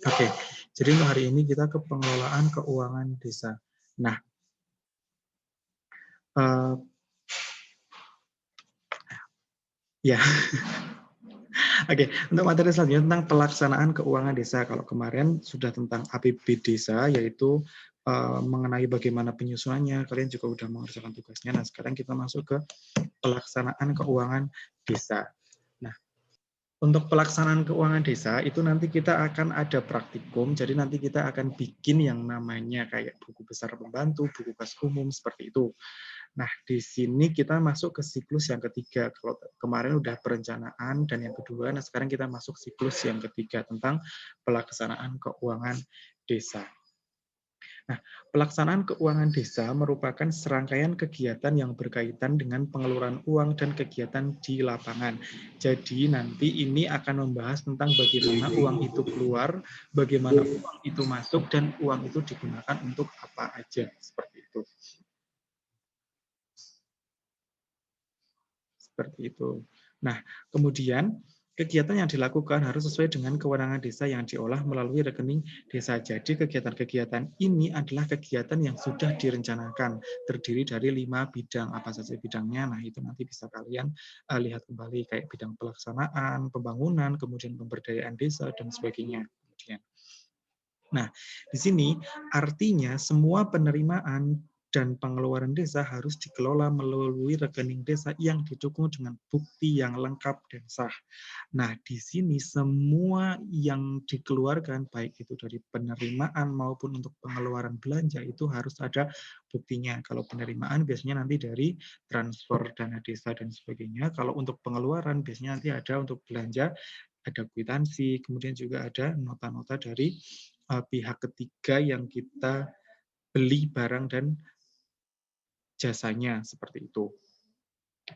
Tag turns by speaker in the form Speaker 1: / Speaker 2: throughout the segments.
Speaker 1: Oke, jadi untuk hari ini kita ke pengelolaan keuangan desa. Nah, ya, oke. Untuk materi selanjutnya tentang pelaksanaan keuangan desa. Kalau kemarin sudah tentang APB desa, yaitu mengenai bagaimana penyusunannya, kalian juga sudah mengerjakan tugasnya. Nah, sekarang kita masuk ke pelaksanaan keuangan desa. Nah, untuk pelaksanaan keuangan desa itu nanti kita akan ada praktikum, jadi nanti kita akan bikin yang namanya kayak buku besar pembantu, buku kas umum, seperti itu. Nah, di sini kita masuk ke siklus yang ketiga. Kalau kemarin udah perencanaan dan yang kedua, nah sekarang kita masuk siklus yang ketiga tentang pelaksanaan keuangan desa. Nah, pelaksanaan keuangan desa merupakan serangkaian kegiatan yang berkaitan dengan pengeluaran uang dan kegiatan di lapangan. Jadi nanti ini akan membahas tentang bagaimana uang itu keluar, bagaimana uang itu masuk, dan uang itu digunakan untuk apa aja, seperti itu. Seperti itu. Nah, kemudian kegiatan yang dilakukan harus sesuai dengan kewenangan desa yang diolah melalui rekening desa. Jadi kegiatan-kegiatan ini adalah kegiatan yang sudah direncanakan, terdiri dari 5 bidang. Apa saja bidangnya? Nah, itu nanti bisa kalian lihat kembali, kayak bidang pelaksanaan, pembangunan, kemudian pemberdayaan desa, dan sebagainya. Nah, di sini artinya semua penerimaan dan pengeluaran desa harus dikelola melalui rekening desa yang didukung dengan bukti yang lengkap dan sah. Nah, di sini semua yang dikeluarkan, baik itu dari penerimaan maupun untuk pengeluaran belanja, itu harus ada buktinya. Kalau penerimaan biasanya nanti dari transfer dana desa dan sebagainya. Kalau untuk pengeluaran biasanya nanti ada untuk belanja, ada kwitansi, kemudian juga ada nota-nota dari pihak ketiga yang kita beli barang dan jasanya, seperti itu.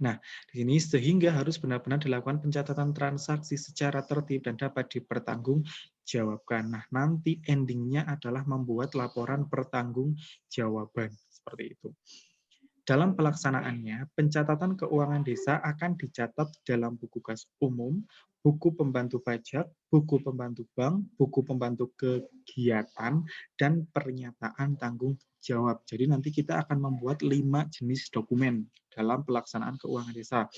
Speaker 1: Nah, di sini sehingga harus benar-benar dilakukan pencatatan transaksi secara tertib dan dapat dipertanggungjawabkan. Nah, nanti endingnya adalah membuat laporan pertanggungjawaban, seperti itu. Dalam pelaksanaannya, pencatatan keuangan desa akan dicatat dalam buku kas umum, buku pembantu pajak, buku pembantu bank, buku pembantu kegiatan, dan pernyataan tanggung jawab. Jadi nanti kita akan membuat 5 jenis dokumen dalam pelaksanaan keuangan desa.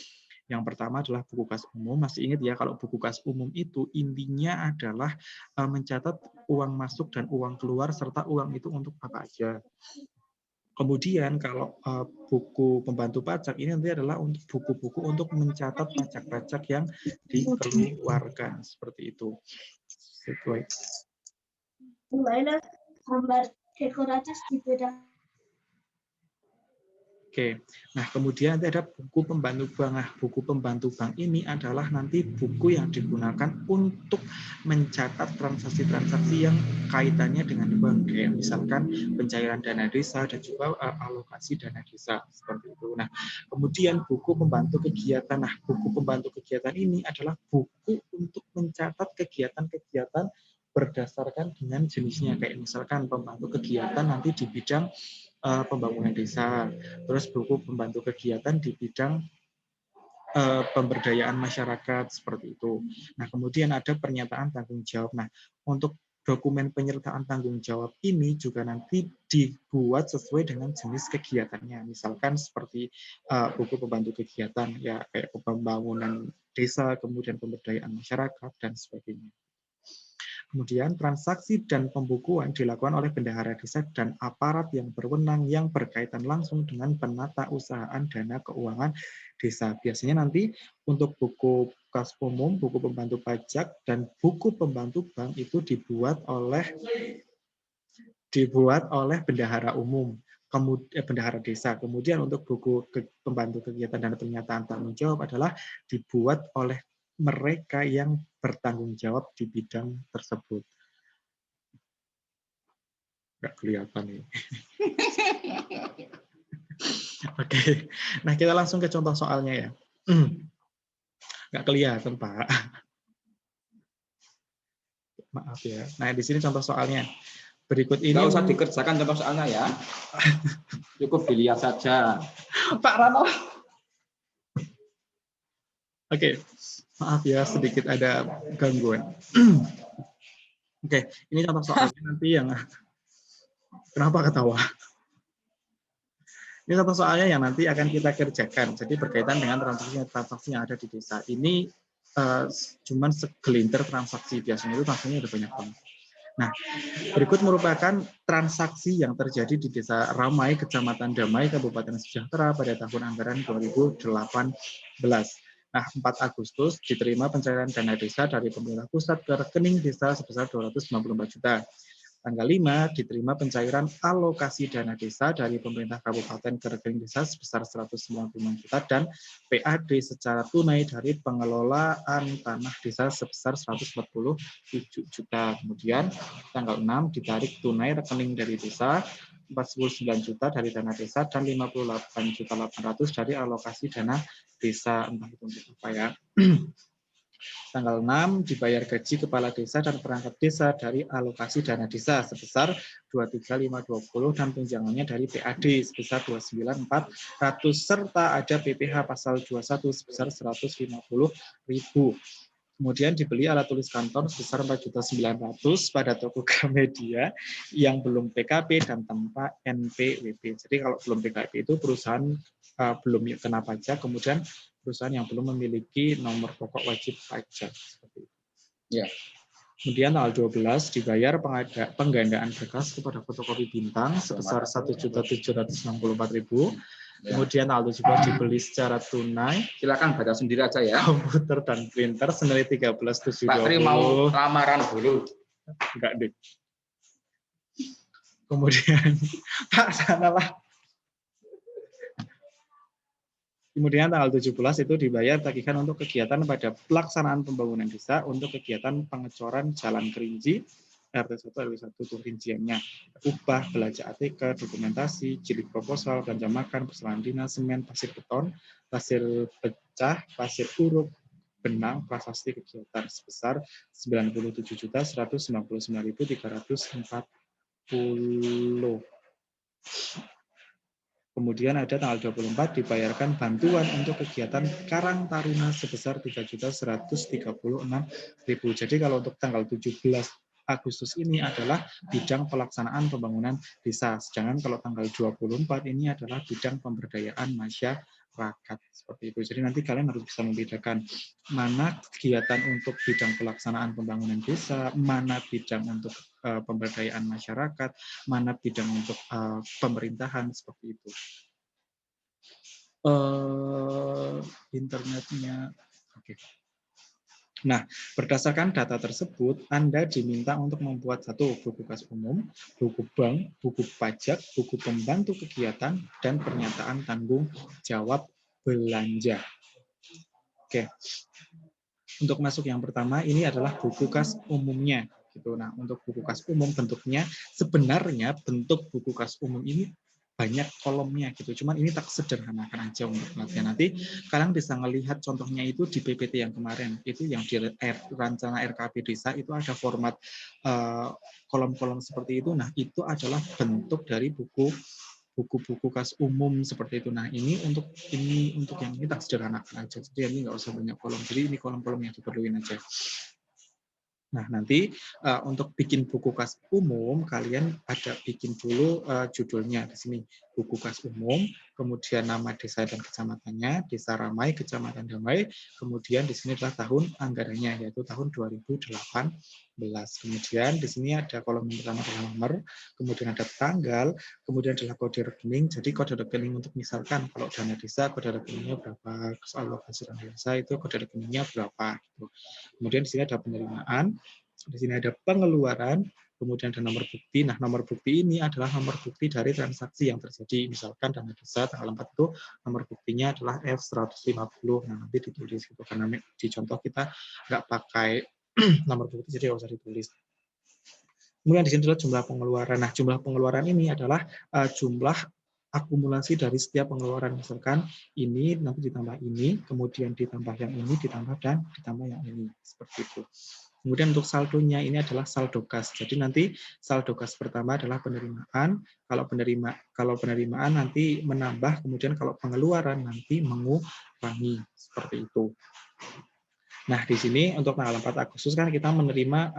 Speaker 1: Yang pertama adalah buku kas umum. Masih ingat ya, kalau buku kas umum itu intinya adalah mencatat uang masuk dan uang keluar, serta uang itu untuk apa aja. Kemudian kalau buku pembantu pajak ini nanti adalah untuk buku-buku untuk mencatat pajak-pajak yang dikeluarkan, seperti itu.
Speaker 2: Gimana gambar dekoratif di bidang?
Speaker 1: Oke, nah kemudian nanti ada buku pembantu bank. Nah, buku pembantu bank ini adalah nanti buku yang digunakan untuk mencatat transaksi-transaksi yang kaitannya dengan bank, kayak misalkan pencairan dana desa dan juga alokasi dana desa, seperti itu. Nah, kemudian buku pembantu kegiatan. Nah, buku pembantu kegiatan ini adalah buku untuk mencatat kegiatan-kegiatan berdasarkan dengan jenisnya, kayak misalkan pembantu kegiatan nanti di bidang pembangunan desa, terus buku pembantu kegiatan di bidang pemberdayaan masyarakat, seperti itu. Nah, kemudian ada pernyataan tanggung jawab. Nah, untuk dokumen penyertaan tanggung jawab ini juga nanti dibuat sesuai dengan jenis kegiatannya. Misalkan seperti buku pembantu kegiatan, ya kayak pembangunan desa, kemudian pemberdayaan masyarakat, dan sebagainya. Kemudian transaksi dan pembukuan dilakukan oleh bendahara desa dan aparat yang berwenang yang berkaitan langsung dengan penata usahaan dana keuangan desa. Biasanya nanti untuk buku kas umum, buku pembantu pajak, dan buku pembantu bank itu dibuat oleh bendahara umum, kemudian bendahara desa. Kemudian untuk buku pembantu kegiatan dan pernyataan tanggung jawab adalah dibuat oleh mereka yang bertanggung jawab di bidang tersebut. Nggak kelihatan nih. Oke, nah kita langsung ke contoh soalnya ya. Nggak kelihatan, Pak. Maaf ya. Nah, di sini contoh soalnya. Berikut ini...
Speaker 3: Nggak usah dikerjakan contoh soalnya ya. Cukup dilihat saja.
Speaker 1: Pak Rano. Oke, maaf ya sedikit ada gangguan. Oke, ini contoh soalnya nanti yang kenapa ketawa? Ini contoh soalnya yang nanti akan kita kerjakan. Jadi berkaitan dengan transaksi yang ada di desa. Ini cuman segelintir transaksi, biasanya itu transaksinya ada banyak banget. Nah, berikut merupakan transaksi yang terjadi di Desa Ramai, Kecamatan Damai, Kabupaten Sejahtera pada tahun anggaran 2018. Nah, 4 Agustus diterima pencairan dana desa dari pemerintah pusat ke rekening desa sebesar 294 juta. Tanggal 5 diterima pencairan alokasi dana desa dari pemerintah kabupaten ke rekening desa sebesar 195 juta dan PAD secara tunai dari pengelolaan tanah desa sebesar 147 juta. Kemudian tanggal 6 ditarik tunai rekening dari desa 49 juta dari dana desa dan 58.800.000 dari alokasi dana desa, entah itu untuk apa ya. Tanggal 6 dibayar gaji kepala desa dan perangkat desa dari alokasi dana desa sebesar 23.520 dan tunjangannya dari PAD sebesar 29.400 serta ada PPh pasal 21 sebesar 150.000. Kemudian dibeli alat tulis kantor sebesar 4.900.000 pada toko Gramedia yang belum PKP dan tanpa NPWP. Jadi kalau belum PKP itu perusahaan belum kena pajak, kemudian perusahaan yang belum memiliki nomor pokok wajib pajak. Seperti itu.
Speaker 3: Ya.
Speaker 1: Kemudian tanggal 12 dibayar penggandaan berkas kepada fotokopi bintang sebesar 1.764.000. Kemudian tanggal 17 dibeli secara tunai.
Speaker 3: Silakan baca sendiri aja ya.
Speaker 1: Komputer dan printer senilai 13.720.
Speaker 3: Pak Tri mau lamaran dulu.
Speaker 1: Enggak deh. Kemudian tak sanalah. Kemudian tanggal 17 itu dibayar tagihan untuk kegiatan pada pelaksanaan pembangunan desa untuk kegiatan pengecoran jalan Kerinci, RT 1 RW 1 itu rinciannya. Upah, belanja ATK, dokumentasi, jilid proposal, belanja makan, persoalan dinas, semen, pasir beton, pasir pecah, pasir huruf, benang, prasasti kegiatan sebesar 97.199.340. Kemudian ada tanggal 24 dibayarkan bantuan untuk kegiatan Karang Taruna sebesar 3.136.000. Jadi kalau untuk tanggal 17 Agustus ini adalah bidang pelaksanaan pembangunan desa. Sedangkan kalau tanggal 24 ini adalah bidang pemberdayaan masyarakat. Seperti itu. Jadi nanti kalian harus bisa membedakan mana kegiatan untuk bidang pelaksanaan pembangunan desa, mana bidang untuk pemberdayaan masyarakat, mana bidang untuk pemerintahan, seperti itu. Internetnya, oke. Nah, berdasarkan data tersebut, Anda diminta untuk membuat satu buku kas umum, buku bank, buku pajak, buku pembantu kegiatan, dan pernyataan tanggung jawab belanja. Oke. Untuk masuk yang pertama, ini adalah buku kas umumnya. Gitu. Nah, untuk buku kas umum bentuknya, sebenarnya bentuk buku kas umum ini banyak kolomnya gitu. Cuman ini tak sederhanakan aja untuk pelatihan. Nanti kalian bisa melihat contohnya itu di PPT yang kemarin. Itu yang di rencana RKP desa itu ada format kolom-kolom seperti itu. Nah, itu adalah bentuk dari buku-buku kas umum seperti itu. Nah, ini untuk yang ini tak sederhanakan aja. Jadi ini nggak usah banyak kolom. Jadi ini kolom-kolom yang diperluin aja. Nah, nanti untuk bikin buku kas umum, kalian ada bikin dulu judulnya di sini. Buku kas umum, kemudian nama desa dan kecamatannya, Desa Ramai, Kecamatan Damai, kemudian di sini adalah tahun anggarannya, yaitu tahun 2018. Kemudian di sini ada kolom yang pertama adalah nomor, kemudian ada tanggal, kemudian adalah kode rekening. Jadi kode rekening untuk misalkan kalau dana desa, kode rekeningnya berapa, alokasi dana desa itu kode rekeningnya berapa. Gitu. Kemudian di sini ada penerimaan, di sini ada pengeluaran, kemudian ada nomor bukti. Nah, nomor bukti ini adalah nomor bukti dari transaksi yang terjadi. Misalkan dana desa tanggal 4 itu nomor buktinya adalah F150. Nah, nanti ditulis gitu. Karena di contoh kita nggak pakai nomor bukti, jadi nggak usah ditulis. Kemudian di sini adalah jumlah pengeluaran. Nah, jumlah pengeluaran ini adalah jumlah akumulasi dari setiap pengeluaran. Misalkan ini nanti ditambah ini, kemudian ditambah yang ini, ditambah dan ditambah yang ini. Seperti itu. Kemudian untuk saldonya ini adalah saldo kas. Jadi nanti saldo kas pertama adalah penerimaan. Kalau penerimaan nanti menambah, kemudian kalau pengeluaran nanti mengurangi. Seperti itu. Nah, di sini untuk tanggal 4 Agustus kan kita menerima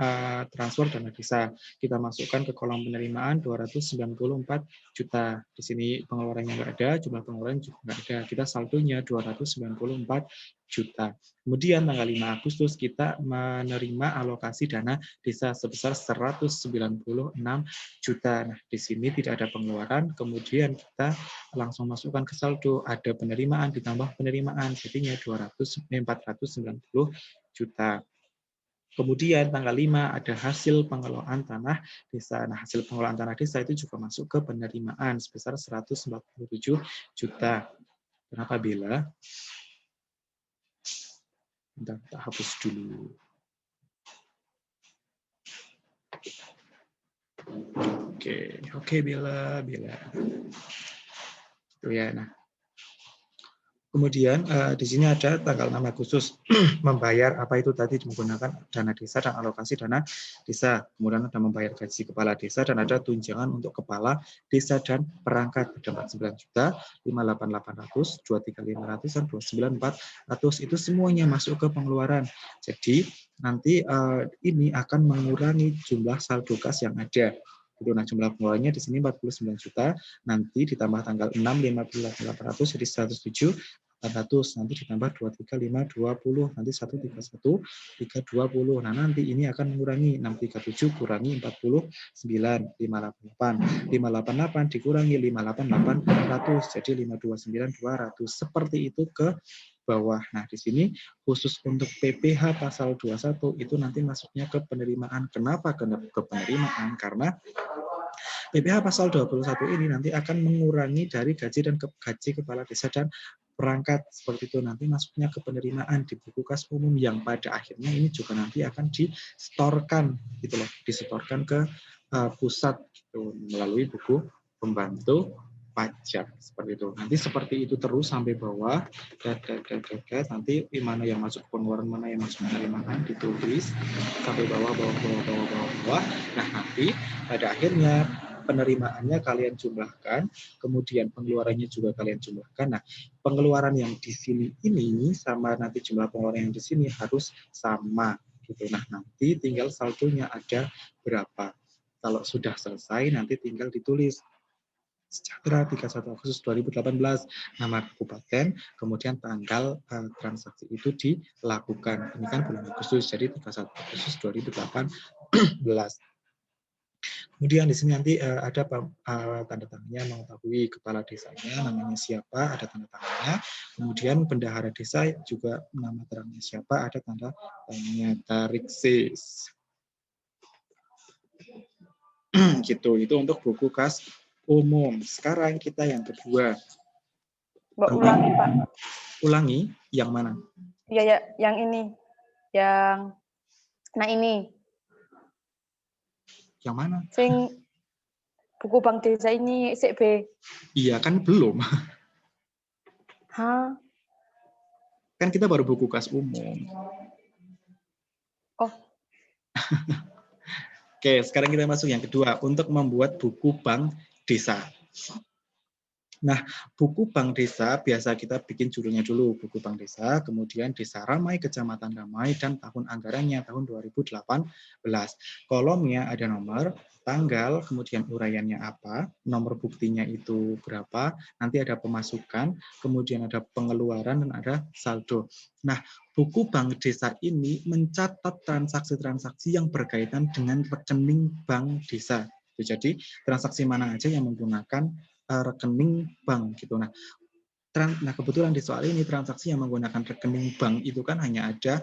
Speaker 1: transfer dana desa. Kita masukkan ke kolom penerimaan 294 juta. Di sini pengeluarannya nggak ada, jumlah pengeluaran juga nggak ada. Kita saldonya 294 juta. Kemudian tanggal 5 Agustus kita menerima alokasi dana desa sebesar 196 juta. Nah, di sini tidak ada pengeluaran, kemudian kita langsung masukkan ke saldo, ada penerimaan ditambah penerimaan, jadinya 490 juta. Kemudian tanggal 5 ada hasil pengelolaan tanah desa. Nah, hasil pengelolaan tanah desa itu juga masuk ke penerimaan sebesar 147 juta. Kenapa Bella? Bentar, kita hapus dulu. Oke, Bella. Itu ya. Nah, kemudian di sini ada tanggal 6 Agustus membayar apa itu tadi menggunakan dana desa dan alokasi dana desa. Kemudian ada membayar gaji kepala desa dan ada tunjangan untuk kepala desa dan perangkat ada 49 juta, 58800, 23500 dan 29400 itu semuanya masuk ke pengeluaran. Jadi nanti ini akan mengurangi jumlah saldo kas yang ada. Nah, jumlah pengeluarannya di sini 49 juta, nanti ditambah tanggal 6, 58.800, jadi 107, 400, nanti ditambah 235, 20, nanti 131, 320. Nah, nanti ini akan mengurangi 637 kurangi 49, 588. 588 dikurangi 588, 100, jadi 529, 200. Seperti itu ke bawah. Nah, di sini khusus untuk PPh pasal 21 itu nanti masuknya ke penerimaan. Kenapa ke penerimaan? Karena PPh pasal 21 ini nanti akan mengurangi dari gaji dan gaji kepala desa dan perangkat seperti itu, nanti masuknya ke penerimaan di buku kas umum yang pada akhirnya ini juga nanti akan disetorkan gitu loh, disetorkan ke pusat gitu melalui buku pembantu pajak seperti itu. Nanti seperti itu terus sampai bawah, nanti mana yang masuk pengeluaran, mana yang masuk penerimaan ditulis sampai bawah. Nah, nanti pada akhirnya penerimaannya kalian jumlahkan, kemudian pengeluarannya juga kalian jumlahkan. Nah, pengeluaran yang di sini ini sama nanti jumlah pengeluaran yang di sini harus sama gitu. Nah, nanti tinggal saldonya ada berapa. Kalau sudah selesai nanti tinggal ditulis Sejahtera 31 Agustus 2018, nama kabupaten, kemudian tanggal transaksi itu dilakukan. Ini kan bulan Agustus, jadi 31 Agustus 2018. Kemudian di sini nanti ada tanda tangannya, mengetahui kepala desanya, namanya siapa, ada tanda tangannya. Kemudian bendahara desa juga nama terangnya siapa, ada tanda tangannya, Tariksis. Gitu, itu untuk buku kas umum. Sekarang kita yang kedua.
Speaker 4: Ulangi, Pak.
Speaker 1: Ulangi, yang mana?
Speaker 4: Iya, ya, yang ini. Nah ini.
Speaker 1: Yang mana?
Speaker 4: Sing buku bank desa ini, B.
Speaker 1: Iya, kan belum.
Speaker 4: Hah?
Speaker 1: Kan kita baru buku kas umum.
Speaker 4: Oh.
Speaker 1: Oke, sekarang kita masuk yang kedua, untuk membuat buku bank desa. Nah, buku bank desa biasa kita bikin judulnya dulu, buku bank desa, kemudian Desa Ramai, Kecamatan Ramai, dan tahun anggarannya tahun 2018. Kolomnya ada nomor, tanggal, kemudian uraiannya apa, nomor buktinya itu berapa, nanti ada pemasukan, kemudian ada pengeluaran, dan ada saldo. Nah, buku bank desa ini mencatat transaksi-transaksi yang berkaitan dengan rekening bank desa. Jadi, transaksi mana aja yang menggunakan rekening bank gitu. Nah, kebetulan di soal ini transaksi yang menggunakan rekening bank itu kan hanya ada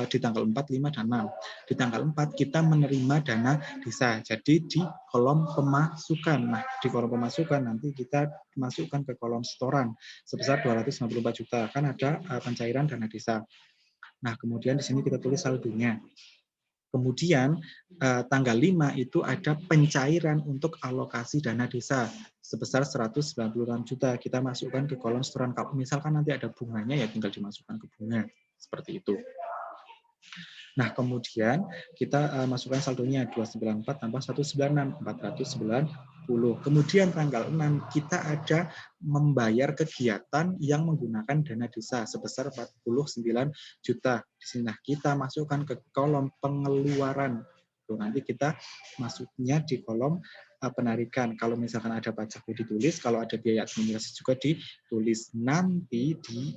Speaker 1: di tanggal 4, 5, dan 6. Di tanggal 4 kita menerima dana desa. Jadi di kolom pemasukan. Nah, di kolom pemasukan nanti kita masukkan ke kolom setoran sebesar 294 juta. Kan ada pencairan dana desa. Nah, kemudian di sini kita tulis saldonya. Kemudian tanggal 5 itu ada pencairan untuk alokasi dana desa sebesar 196 juta. Kita masukkan ke kolom setoran. Kalau misalkan nanti ada bunganya ya tinggal dimasukkan ke bunga. Seperti itu. Nah, kemudian kita masukkan saldonya 294 tambah 196, Kemudian tanggal 6 kita ada membayar kegiatan yang menggunakan dana desa sebesar 49 juta. Di sini nah, kita masukkan ke kolom pengeluaran. Nanti kita masuknya di kolom penarikan. Kalau misalkan ada pajak ditulis, kalau ada biaya administrasi juga ditulis. Nanti di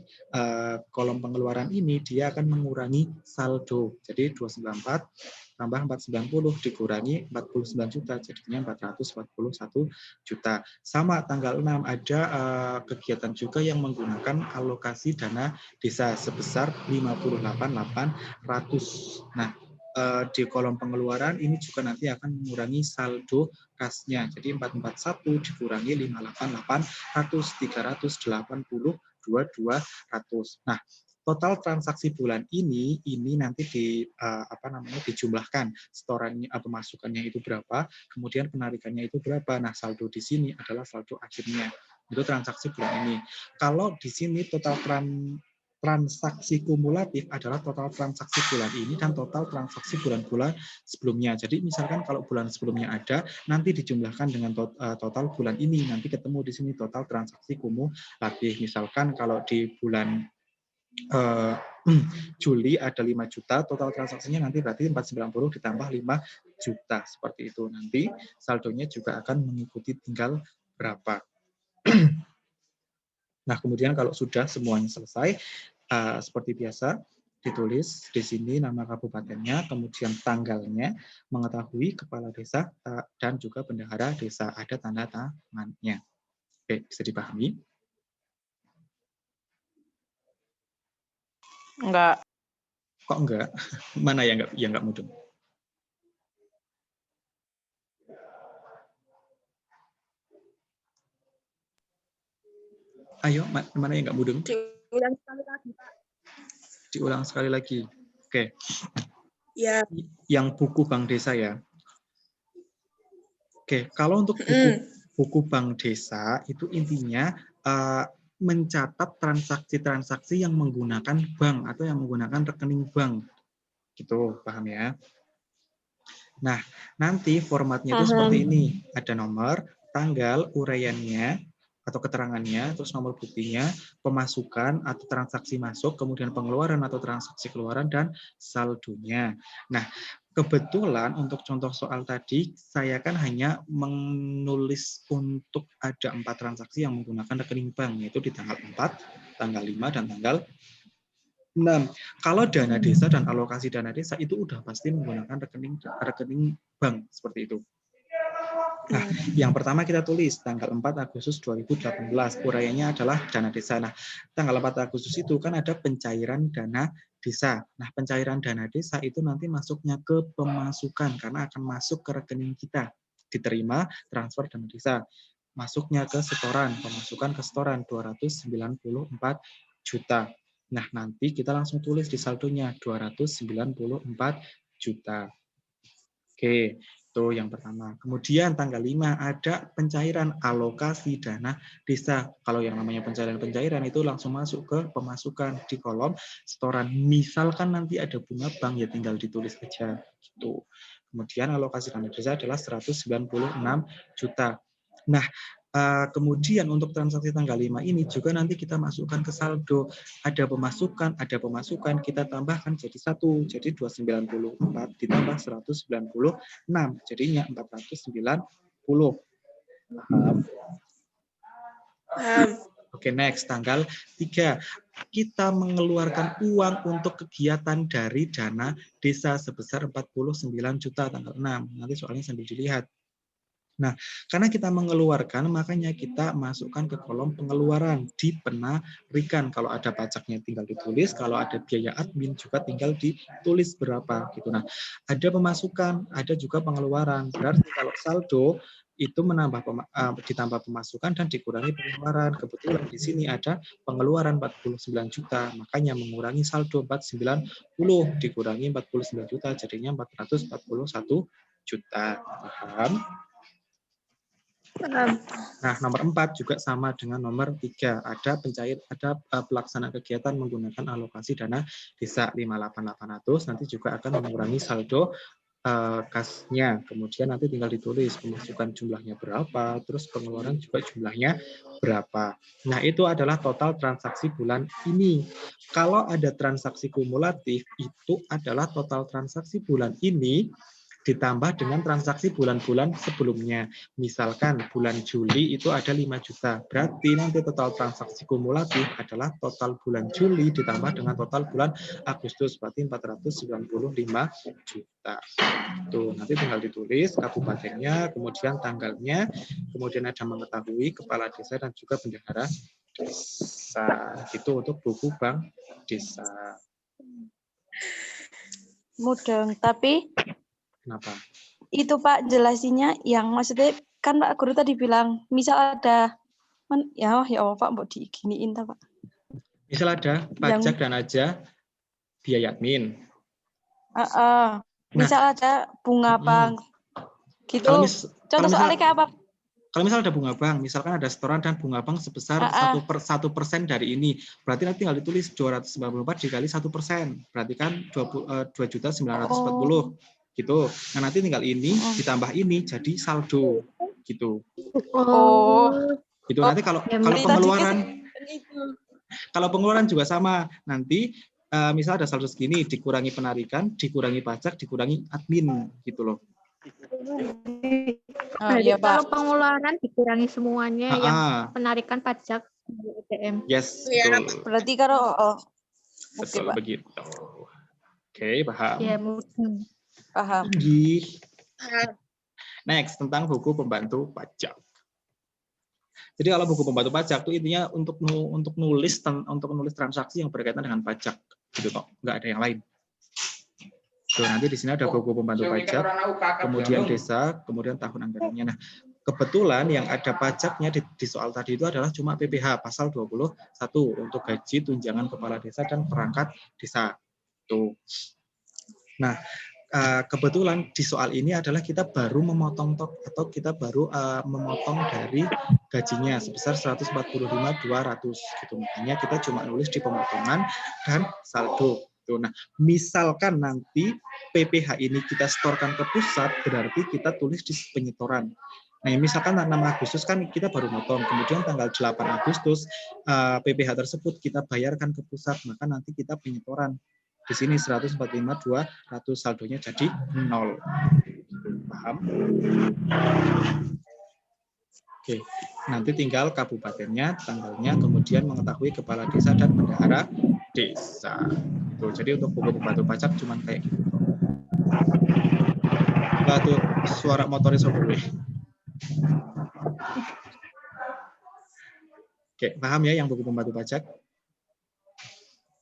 Speaker 1: kolom pengeluaran ini dia akan mengurangi saldo. Jadi 294 tambah 490 dikurangi 49 juta, jadinya 441 juta. Sama tanggal 6 ada kegiatan juga yang menggunakan alokasi dana desa sebesar 58.800. Nah, di kolom pengeluaran ini juga nanti akan mengurangi saldo kasnya. Jadi 441 dikurangi 58800 380 200. Nah, total transaksi bulan ini nanti dijumlahkan setorannya atau masukannya itu berapa, kemudian penarikannya itu berapa. Nah, saldo di sini adalah saldo akhirnya. Itu transaksi bulan ini. Kalau di sini total transaksi kumulatif adalah total transaksi bulan ini dan total transaksi bulan-bulan sebelumnya. Jadi misalkan kalau bulan sebelumnya ada, nanti dijumlahkan dengan total bulan ini, nanti ketemu di sini total transaksi kumulatif. Misalkan kalau di bulan Juli ada 5 juta, total transaksinya nanti berarti 490 ditambah 5 juta. Seperti itu. Nanti saldonya juga akan mengikuti tinggal berapa. Nah, kemudian kalau sudah semuanya selesai, seperti biasa, ditulis di sini nama kabupatennya, kemudian tanggalnya, mengetahui kepala desa dan juga bendahara desa, ada tanda tangannya. Oke, bisa dipahami?
Speaker 4: Enggak.
Speaker 1: Kok enggak? Mana yang enggak mudeng? Ayo, mana yang enggak mudeng?
Speaker 2: Diulang sekali lagi, Pak.
Speaker 1: Diulang sekali lagi. Oke.
Speaker 2: Ya.
Speaker 1: Yang buku bank desa ya. Oke, kalau untuk buku bank desa itu intinya mencatat transaksi-transaksi yang menggunakan bank atau yang menggunakan rekening bank. Gitu, paham ya? Nah, nanti formatnya itu seperti ini. Ada nomor, tanggal, uraiannya, atau keterangannya, terus nomor buktinya, pemasukan atau transaksi masuk, kemudian pengeluaran atau transaksi keluaran, dan saldonya. Nah, kebetulan untuk contoh soal tadi, saya kan hanya menulis untuk ada 4 transaksi yang menggunakan rekening bank, yaitu di tanggal 4, tanggal 5, dan tanggal 6. Kalau dana desa dan alokasi dana desa itu udah pasti menggunakan rekening bank, seperti itu. Nah, yang pertama kita tulis tanggal 4 Agustus 2018, uraiannya adalah dana desa. Nah, tanggal 4 Agustus itu kan ada pencairan dana desa. Nah, pencairan dana desa itu nanti masuknya ke pemasukan karena akan masuk ke rekening kita. Diterima transfer dana desa. Masuknya ke setoran, pemasukan ke setoran 294 juta. Nah, nanti kita langsung tulis di saldonya 294 juta. Oke, itu yang pertama. Kemudian tanggal 5 ada pencairan alokasi dana desa. Kalau yang namanya pencairan itu langsung masuk ke pemasukan di kolom setoran. Misalkan nanti ada bunga bank ya tinggal ditulis aja gitu. Kemudian alokasi dana desa adalah 196 juta. Nah, kemudian untuk transaksi tanggal 5 ini juga nanti kita masukkan ke saldo. Ada pemasukan, kita tambahkan jadi 1. Jadi 294 ditambah 196. Jadinya 490. Paham? Oke, next. Tanggal 3. Kita mengeluarkan uang untuk kegiatan dari dana desa sebesar 49 juta tanggal 6. Nanti soalnya sambil dilihat. Nah, karena kita mengeluarkan, makanya kita masukkan ke kolom pengeluaran di penarikan. Kalau ada pajaknya tinggal ditulis, kalau ada biaya admin juga tinggal ditulis berapa gitu. Nah, ada pemasukan, ada juga pengeluaran. Berarti kalau saldo itu ditambah pemasukan dan dikurangi pengeluaran. Kebetulan di sini ada pengeluaran 49 juta, makanya mengurangi saldo 490 dikurangi 49 juta jadinya 441 juta. Paham? Nah, nomor 4 juga sama dengan nomor 3. Ada pelaksana kegiatan menggunakan alokasi dana desa 58.800, nanti juga akan mengurangi saldo kasnya, kemudian nanti tinggal ditulis pemasukan jumlahnya berapa, terus pengeluaran juga jumlahnya berapa. Nah, itu adalah total transaksi bulan ini. Kalau ada transaksi kumulatif, itu adalah total transaksi bulan ini ditambah dengan transaksi bulan-bulan sebelumnya. Misalkan bulan Juli itu ada 5 juta. Berarti nanti total transaksi kumulatif adalah total bulan Juli ditambah dengan total bulan Agustus. Berarti 495 juta. Tuh, nanti tinggal ditulis kabupatennya, kemudian tanggalnya, kemudian ada mengetahui kepala desa dan juga bendahara desa. Itu untuk buku bank desa.
Speaker 4: Mudeng, tapi
Speaker 1: Kenapa?
Speaker 4: itu Pak jelasinya yang maksudnya kan Pak Guru tadi bilang misal ada ya Pak mau diginiin ta Pak.
Speaker 1: Misal ada pajak dan aja biaya admin.
Speaker 4: Misal ada bunga bank gitu. Contoh soalnya kayak apa?
Speaker 1: Kalau misal ada bunga bank, misalkan ada setoran dan bunga bank sebesar 1% dari ini, berarti nanti tinggal ditulis 294 dikali 1%, berarti kan 2.940 gitu. Nah, nanti tinggal ini ditambah ini jadi saldo gitu. Gitu. Nanti kalau pengeluaran juga sama. Nanti misal ada saldo segini dikurangi penarikan, dikurangi pajak, dikurangi admin gitu loh.
Speaker 5: Iya, kalau pengeluaran dikurangi semuanya yang penarikan pajak BPM.
Speaker 1: Yes, betul.
Speaker 4: Berarti kalau
Speaker 1: betul begitu. Oke, paham.
Speaker 5: Ya,
Speaker 4: paham.
Speaker 1: Next, tentang buku pembantu pajak. Jadi kalau buku pembantu pajak itu intinya untuk nulis transaksi yang berkaitan dengan pajak gitu toh, nggak ada yang lain. Tuh, nanti di sini ada buku pembantu pajak, kemudian desa, kemudian tahun anggarannya. Nah, kebetulan yang ada pajaknya di soal tadi itu adalah cuma PPh pasal 21 untuk gaji, tunjangan kepala desa dan perangkat desa. Tuh. Nah, kebetulan di soal ini adalah kita baru memotong memotong dari gajinya sebesar 145.200 gitu. Makanya kita cuma nulis di pemotongan dan saldo. Nah, misalkan nanti PPh ini kita setorkan ke pusat, berarti kita tulis di penyetoran. Nah, misalkan 6 Agustus kan kita baru motong, kemudian tanggal 8 Agustus PPh tersebut kita bayarkan ke pusat, maka nanti kita penyetoran. Di sini 145.200 saldonya jadi 0. Paham? Oke, nanti tinggal kabupatennya, tanggalnya, kemudian mengetahui kepala desa dan bendahara desa. Tuh, jadi untuk buku pembantu pajak cuman kayak gitu. Tuh, suara motoris gue. Oke, paham ya yang buku pembantu pajak?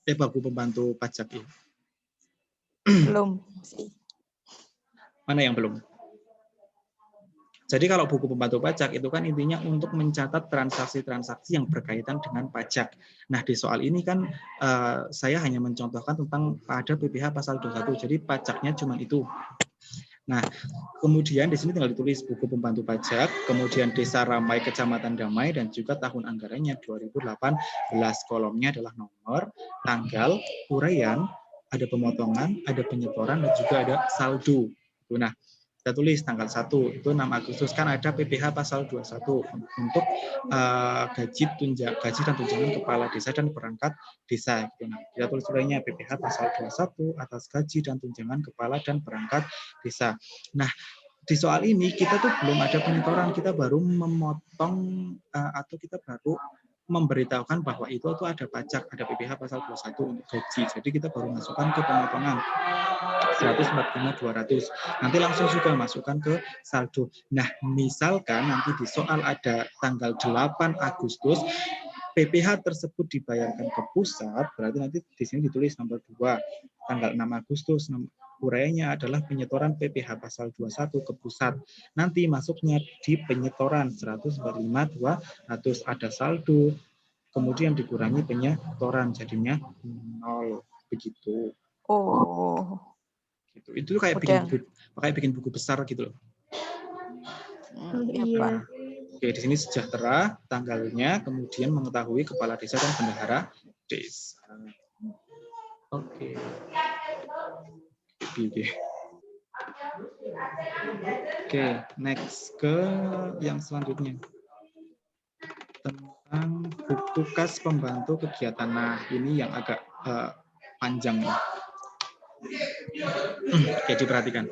Speaker 1: Buku pembantu pajak ini.
Speaker 4: Belum.
Speaker 1: Mana yang belum? Jadi kalau buku pembantu pajak itu kan intinya untuk mencatat transaksi-transaksi yang berkaitan dengan pajak. Nah, di soal ini kan saya hanya mencontohkan tentang ada PPh pasal 21, jadi pajaknya cuma itu. Nah, kemudian di sini tinggal ditulis buku pembantu pajak, kemudian Desa Ramai, Kecamatan Damai, dan juga tahun anggarannya 2018. Kolomnya adalah nomor, tanggal, uraian, ada pemotongan, ada penyetoran, dan juga ada saldo. Nah, kita tulis tanggal 1, itu 6 Agustus kan ada PPh pasal 21 untuk gaji dan tunjangan kepala desa dan perangkat desa. Nah, kita tulis uraiannya PPh pasal 21 atas gaji dan tunjangan kepala dan perangkat desa. Nah, di soal ini kita tuh belum ada penyetoran, kita baru memotong atau kita baru memberitahukan bahwa itu tuh ada pajak, ada PPh pasal 21 untuk gaji. Jadi kita baru masukkan ke pemotongan 145.200. Nanti langsung juga masukkan ke saldo. Nah, misalkan nanti di soal ada tanggal 8 Agustus PPh tersebut dibayarkan ke pusat, berarti nanti di sini ditulis nomor 2, tanggal 6 Agustus, uraiannya adalah penyetoran PPh pasal 21 ke pusat. Nanti masuknya di penyetoran 145.200, ada saldo, kemudian dikurangi penyetoran, jadinya 0. Begitu.
Speaker 4: Oh.
Speaker 1: Gitu. Itu kayak bikin buku besar gitu loh.
Speaker 5: Iya.
Speaker 1: Oke, di sini sejahtera, tanggalnya, kemudian mengetahui kepala desa dan bendahara desa. Oke. Oke, next ke yang selanjutnya. Tentang buku kas pembantu kegiatan. Nah, ini yang agak panjang. Oke, diperhatikan.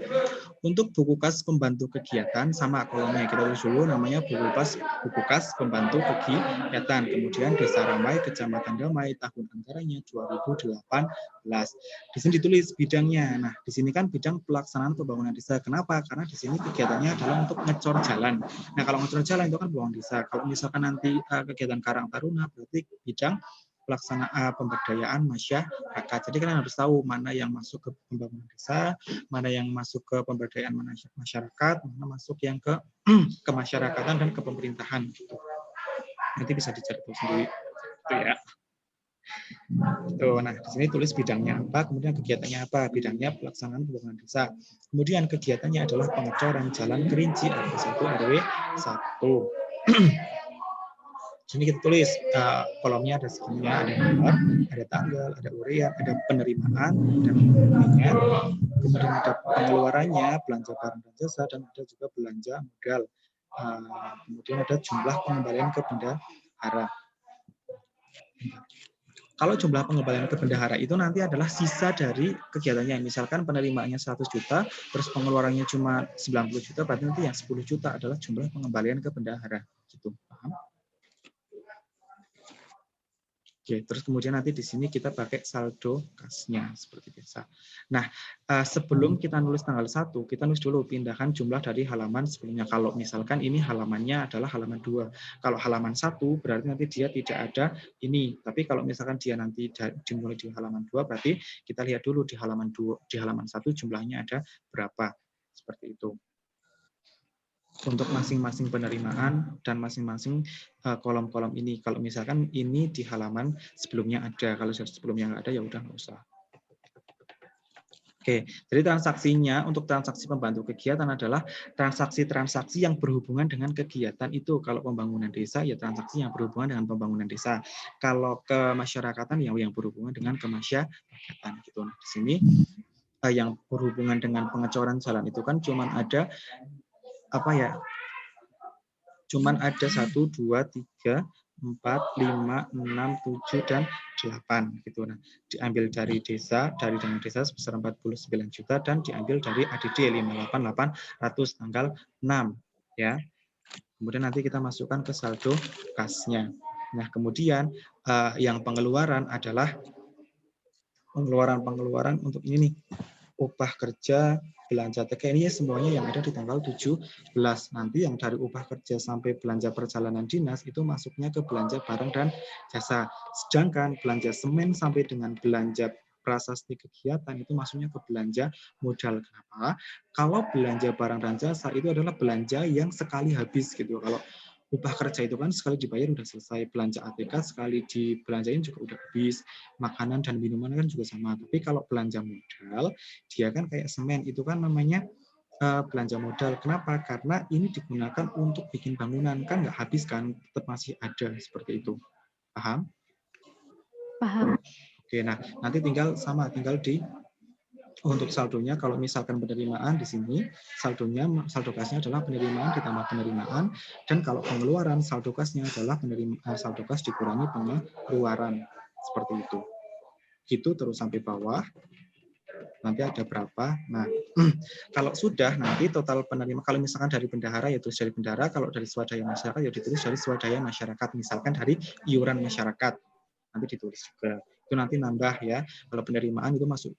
Speaker 1: Untuk buku kas pembantu kegiatan, sama kolomnya kita tulis dulu, namanya buku kas pembantu kegiatan. Kemudian Desa Ramai, Kecamatan Damai, tahun anggarannya 2018. Di sini ditulis bidangnya. Nah, di sini kan bidang pelaksanaan pembangunan desa. Kenapa? Karena di sini kegiatannya adalah untuk ngecor jalan. Nah, kalau ngecor jalan itu kan pembangunan desa. Kalau misalkan nanti kegiatan Karang Taruna, berarti bidang pelaksanaan pemberdayaan masyarakat. Jadi kalian harus tahu mana yang masuk ke pembangunan desa, mana yang masuk ke pemberdayaan masyarakat, mana masuk yang ke kemasyarakatan dan ke pemerintahan. Gitu. Nanti bisa dicari sendiri. Itu ya. Tuh, nah di sini tulis bidangnya apa, kemudian kegiatannya apa. Bidangnya pelaksanaan pembangunan desa. Kemudian kegiatannya adalah pengecoran jalan Kerinci RW 1 RW 1. Sini kita tulis kolomnya ada segininya, ada nomor, ada tanggal, ada urean, ada penerimaan dan penerimaannya, kemudian ada pengeluarannya, belanja barang dan jasa, dan ada juga belanja modal. Kemudian ada jumlah pengembalian ke bendahara. Kalau jumlah pengembalian ke bendahara itu nanti adalah sisa dari kegiatannya. Misalkan penerimaannya 100 juta, terus pengeluarannya cuma 90 juta, berarti nanti yang 10 juta adalah jumlah pengembalian ke bendahara. Gitu, paham? Oke, terus kemudian nanti di sini kita pakai saldo kasnya seperti biasa. Nah, sebelum kita nulis tanggal 1, kita nulis dulu pindahkan jumlah dari halaman sebelumnya. Kalau misalkan ini halamannya adalah halaman 2. Kalau halaman 1 berarti nanti dia tidak ada ini. Tapi kalau misalkan dia nanti dimulai di halaman 2 berarti kita lihat dulu di halaman 2, di halaman 1 jumlahnya ada berapa. Seperti itu. Untuk masing-masing penerimaan dan masing-masing kolom-kolom ini. Kalau misalkan ini di halaman sebelumnya ada, kalau sebelumnya nggak ada ya udah nggak usah. Oke, jadi transaksinya untuk transaksi pembantu kegiatan adalah transaksi-transaksi yang berhubungan dengan kegiatan itu. Kalau pembangunan desa ya transaksi yang berhubungan dengan pembangunan desa. Kalau kemasyarakatan yang berhubungan dengan kemasyarakatan gitu. Nah, di sini yang berhubungan dengan pengecoran jalan itu kan cuman ada apa ya, cuman ada 1, 2, 3, 4, 5, 6, 7, dan 8 gitu. Nah, diambil dari desa, dari dana desa sebesar 49 juta dan diambil dari ADD 58800 tanggal 6 ya. Kemudian nanti kita masukkan ke saldo kasnya. Nah, kemudian yang pengeluaran adalah pengeluaran untuk ini nih. Upah kerja, belanja TK, ini semuanya yang ada di tanggal 17. Nanti yang dari upah kerja sampai belanja perjalanan dinas itu masuknya ke belanja barang dan jasa. Sedangkan belanja semen sampai dengan belanja prasasti kegiatan itu masuknya ke belanja modal. Kenapa? Kalau belanja barang dan jasa itu adalah belanja yang sekali habis gitu. Kalau upah kerja itu kan sekali dibayar udah selesai, belanja ATK sekali dibelanjain juga udah habis, makanan dan minuman kan juga sama. Tapi kalau belanja modal, dia kan kayak semen, itu kan namanya belanja modal. Kenapa? Karena ini digunakan untuk bikin bangunan, kan nggak habis kan, tetap masih ada seperti itu. Paham?
Speaker 5: Paham.
Speaker 1: Oke, nah nanti tinggal di untuk saldonya, kalau misalkan penerimaan di sini, saldo kasnya adalah penerimaan ditambah penerimaan, dan kalau pengeluaran saldo kasnya adalah saldo kas dikurangi pengeluaran, seperti itu. Gitu terus sampai bawah. Nanti ada berapa. Nah, kalau sudah nanti total penerima, kalau misalkan dari bendahara ya tulis dari bendahara, kalau dari swadaya masyarakat ya ditulis dari swadaya masyarakat, misalkan dari iuran masyarakat. Nanti ditulis juga. Itu nanti nambah ya. Kalau penerimaan itu masuk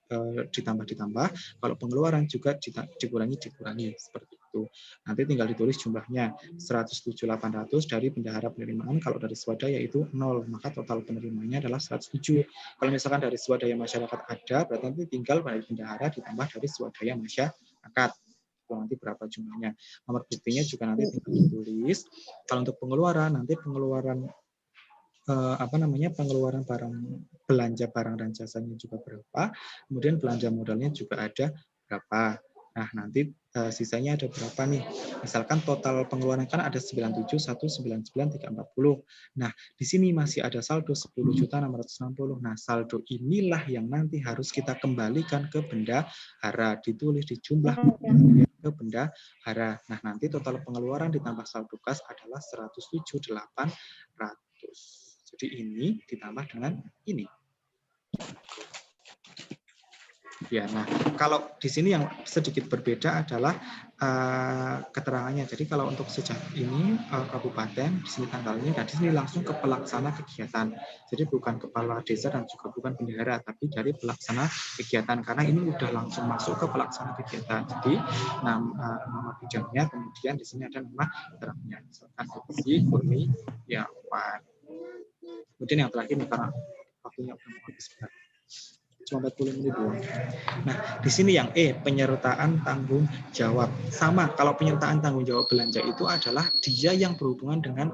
Speaker 1: ditambah, kalau pengeluaran juga dikurangi seperti itu. Nanti tinggal ditulis jumlahnya 107.800 dari bendahara penerimaan, kalau dari swadaya itu 0, maka total penerimanya adalah 107. Kalau misalkan dari swadaya masyarakat ada, berarti nanti tinggal dari bendahara ditambah dari swadaya masyarakat. Nanti berapa jumlahnya. Nomor buktinya juga nanti tinggal ditulis. Kalau untuk pengeluaran, nanti pengeluaran pengeluaran belanja barang dan jasanya juga berapa, kemudian belanja modalnya juga ada berapa. Nah, nanti sisanya ada berapa nih? Misalkan total pengeluaran kan ada 97.199.340. Nah, di sini masih ada saldo 10.660. Nah, saldo inilah yang nanti harus kita kembalikan ke bendahara, ditulis di jumlah ke bendahara. Nah, nanti total pengeluaran ditambah saldo kas adalah 107.800. Jadi ini ditambah dengan ini. Ya, nah kalau di sini yang sedikit berbeda adalah keterangannya. Jadi kalau untuk sejak ini kabupaten, di sini tanggalnya, dan di sini langsung ke pelaksana kegiatan. Jadi bukan kepala desa dan juga bukan bendahara, tapi dari pelaksana kegiatan karena ini udah langsung masuk ke pelaksana kegiatan. Jadi nama bidangnya, kemudian di sini ada nama terangnya, misalkan Divisi Kurniawan. Kemudian yang terakhir nih karena waktunya udah mau habis benar. Cuma 40 menit doang. Nah, di sini yang penyertaan tanggung jawab. Sama, kalau penyertaan tanggung jawab belanja itu adalah dia yang berhubungan dengan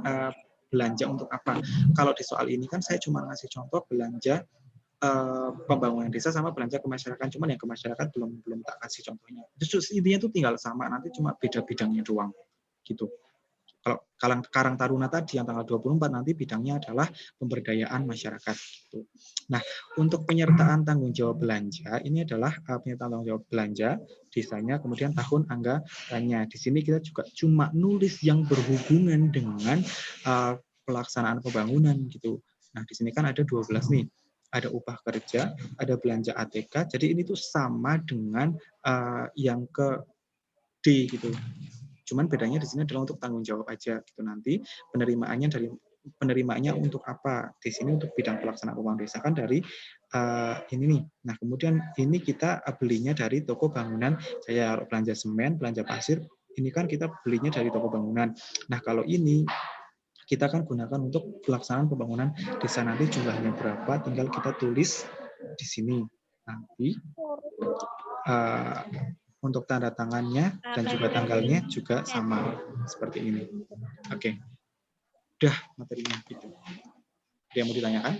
Speaker 1: belanja untuk apa. Kalau di soal ini kan saya cuma ngasih contoh belanja pembangunan desa sama belanja ke masyarakat. Cuman yang ke masyarakat belum tak kasih contohnya. Terus intinya itu tinggal sama, nanti cuma beda bidangnya doang. Gitu. Kalau Karang Taruna tadi yang tanggal 24 nanti bidangnya adalah pemberdayaan masyarakat. Gitu. Nah, untuk penyertaan tanggung jawab belanja, ini adalah penyertaan tanggung jawab belanja, desanya, kemudian tahun anggarannya. Di sini kita juga cuma nulis yang berhubungan dengan pelaksanaan pembangunan. Gitu. Nah, di sini kan ada 12 nih. Ada upah kerja, ada belanja ATK, jadi ini tuh sama dengan yang ke D gitu. Cuman bedanya di sini adalah untuk tanggung jawab aja gitu. Nanti penerimaannya untuk apa? Di sini untuk bidang pelaksanaan pembangunan desa kan dari ini nih. Nah, kemudian ini kita belinya dari toko bangunan. Saya belanja semen, belanja pasir, ini kan kita belinya dari toko bangunan. Nah, kalau ini kita kan gunakan untuk pelaksanaan pembangunan desa, nanti jumlahnya berapa tinggal kita tulis di sini. Nanti untuk tanda tangannya dan juga tanggalnya juga sama seperti ini. Oke. Udah materinya gitu. Ada yang mau ditanyakan?